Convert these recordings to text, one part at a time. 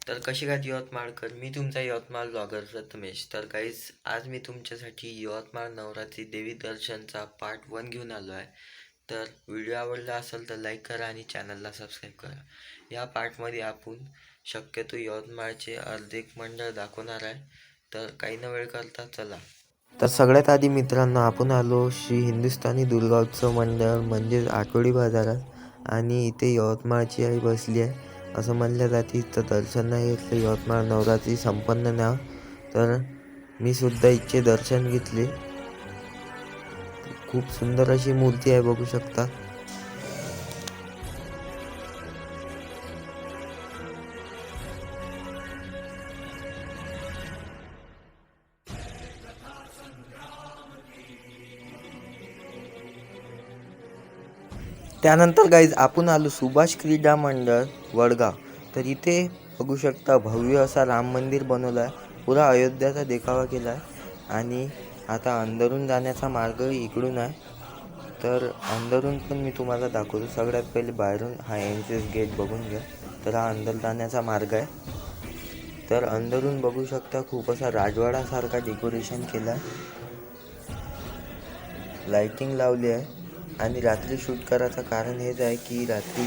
तर कशी काय यवतमाळकर, मी तुमचा यवतमाळ ब्लॉगर प्रथमेश. तर काहीच आज मी तुमच्यासाठी यवतमाळ नवरात्री देवी दर्शनचा पार्ट 1 घेऊन आलो आहे. तर व्हिडिओ आवडला असेल तर लाईक करा आणि चॅनलला सबस्क्राईब करा. या पार्टमध्ये आपण शक्यतो यवतमाळचे अर्धेक मंडळ दाखवणार आहे. तर काही न वेळ करता चला. तर सगळ्यात आधी मित्रांनो, आपण आलो श्री हिंदुस्थानी दुर्गा उत्सव मंडळ म्हणजेच आठवडी बाजारात. आणि इथे यवतमाळची आई बसली आहे असं म्हणलं जाते. तर दर्शन नाही घेतलं, यवतमाळ नवरात्री संपन्न नाव. तर मी सुद्धा इथे दर्शन घेतले. खूप सुंदर अशी मूर्ती आहे, बघू शकता. त्यानंतर गाईज आपण आलो सुभाष क्रीडा मंडळ वडगाव. तर इथे बघू शकता भव्य असा राम मंदिर बनवला आहे, पुरा अयोध्याचा देखावा केला आहे. आणि आता अंदरून जाण्याचा मार्ग इकडून आहे. तर अंदरून पण मी तुम्हाला दाखवतो. सगळ्यात पहिले बाहेरून हा एंट्रेन्स गेट बघून घ्या. तर हा अंदर जाण्याचा मार्ग आहे. तर अंदरून बघू शकता खूप असा राजवाडासारखा डेकोरेशन केला आहे, लाइटिंग लावली आहे. आणि रात्री शूट करायचं कारण हेच आहे की रात्री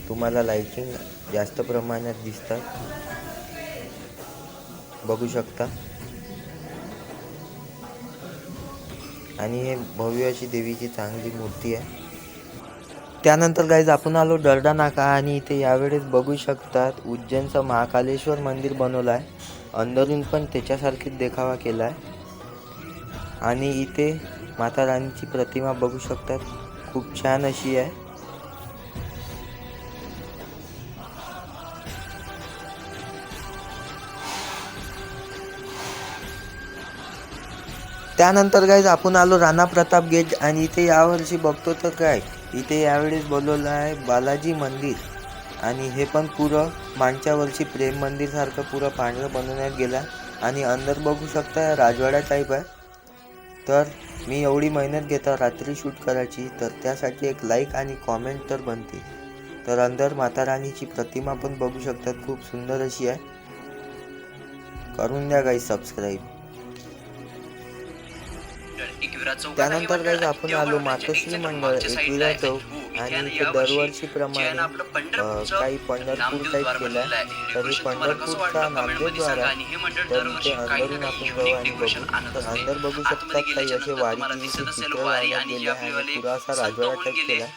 तुम्हाला लाइटिंग जास्त प्रमाणात दिसतात, बघू शकता. आणि हे भव्य अशी देवीची चांगली मूर्ती आहे. त्यानंतर गाईज आपण आलो दर्डा नाका. आणि इथे यावेळेस बघू शकतात उज्जैनचं महाकालेश्वर मंदिर बनवलं आहे. अंदरून पण त्याच्यासारखीच देखावा केला आहे. आणि इथे माता राणीची प्रतिमा बघू शकतात, खूप छान अशी आहे. त्यानंतर गाईज आपण आलो राणा प्रताप गेट. आणि इथे यावर्षी बघतो तर काय इथे यावेळेस बोलवलं आहे बालाजी मंदिर. आणि हे पण पुरं मागच्या वर्षी प्रेम मंदिर सारखं पुरं पांढरं बनवण्यात गेलं. आणि अंदर बघू शकता राजवाडा टाईप आहे. तर मी एवढी मेहनत घेतो रात्री शूट करायची, तर त्यासाठी एक लाईक आणि कॉमेंट तर बनते. तर अंदर माता राणीची प्रतिमा पण बघू शकतात, खूप सुंदर अशी आहे. करून द्या गाईज सबस्क्राईब. त्यानंतर गाईज आपण आलो मातोश्री मंडळ एकविरा चौक. आणि इथे दरवर्षीप्रमाणे काही पंढरपूर टाईप केलं आहे. तर हे पंढरपूरचा नांदेडद्वार आहे. तर इथे अंदरून आपण जाऊ आणि बघू. तर अंदर बघू शकतात काही असे वारीचे चित्र लावण्यात गेले आहे आणि पुरा असा राजवाडा टाईप केला आहे.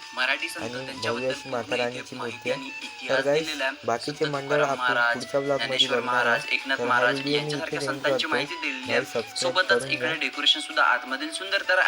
आणि भव्य अशी माता राणीची मूर्ती आहे. तर गाईज बाकीचे मंडळ आपण पुढच्या ब्लॉगमध्ये बघणार आहे. तर हा व्हिडिओ मी इथे एंड करतो. गाईज सबस्क्राईब करून घ्या. डेकोरेशन सुद्धा आतमध्ये सुंदर तर